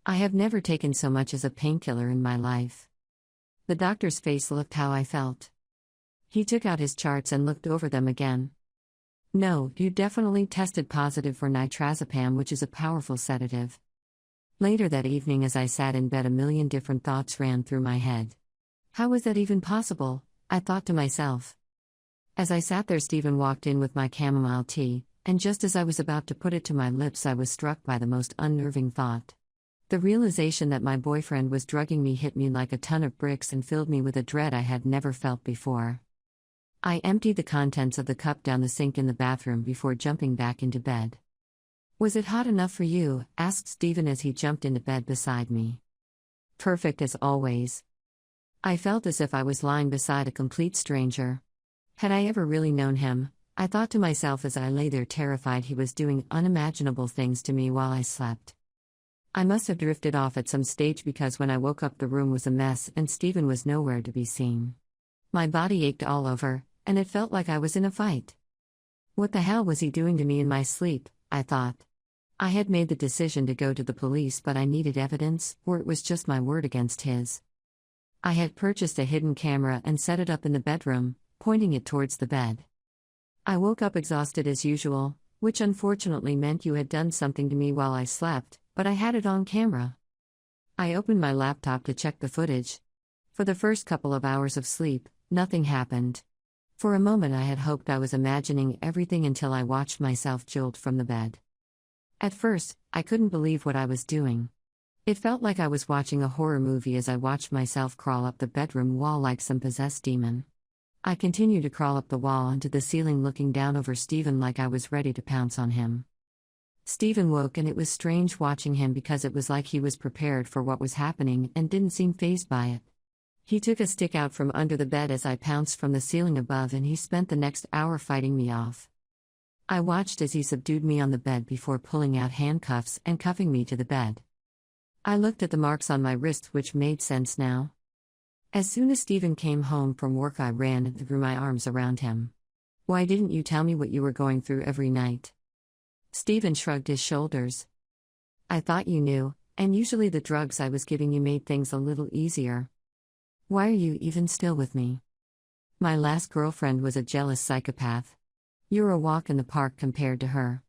I have never taken so much as a painkiller in my life. The doctor's face looked how I felt. He took out his charts and looked over them again. No, you definitely tested positive for nitrazepam, which is a powerful sedative. Later that evening, as I sat in bed, a million different thoughts ran through my head. How was that even possible? I thought to myself. As I sat there, Stephen walked in with my chamomile tea, and just as I was about to put it to my lips, I was struck by the most unnerving thought. The realization that my boyfriend was drugging me hit me like a ton of bricks and filled me with a dread I had never felt before. I emptied the contents of the cup down the sink in the bathroom before jumping back into bed. "Was it hot enough for you?" asked Stephen as he jumped into bed beside me. "Perfect as always." I felt as if I was lying beside a complete stranger. Had I ever really known him? I thought to myself as I lay there terrified he was doing unimaginable things to me while I slept. I must have drifted off at some stage because when I woke up the room was a mess and Stephen was nowhere to be seen. My body ached all over, and it felt like I was in a fight. What the hell was he doing to me in my sleep? I thought. I had made the decision to go to the police, but I needed evidence, or it was just my word against his. I had purchased a hidden camera and set it up in the bedroom, pointing it towards the bed. I woke up exhausted as usual, which unfortunately meant you had done something to me while I slept, but I had it on camera. I opened my laptop to check the footage. For the first couple of hours of sleep, nothing happened. For a moment I had hoped I was imagining everything until I watched myself jolt from the bed. At first, I couldn't believe what I was doing. It felt like I was watching a horror movie as I watched myself crawl up the bedroom wall like some possessed demon. I continued to crawl up the wall onto the ceiling, looking down over Stephen like I was ready to pounce on him. Stephen woke, and it was strange watching him because it was like he was prepared for what was happening and didn't seem fazed by it. He took a stick out from under the bed as I pounced from the ceiling above, and he spent the next hour fighting me off. I watched as he subdued me on the bed before pulling out handcuffs and cuffing me to the bed. I looked at the marks on my wrists, which made sense now. As soon as Stephen came home from work, I ran and threw my arms around him. "Why didn't you tell me what you were going through every night?" Stephen shrugged his shoulders. "I thought you knew, and usually the drugs I was giving you made things a little easier. Why are you even still with me? My last girlfriend was a jealous psychopath. You're a walk in the park compared to her."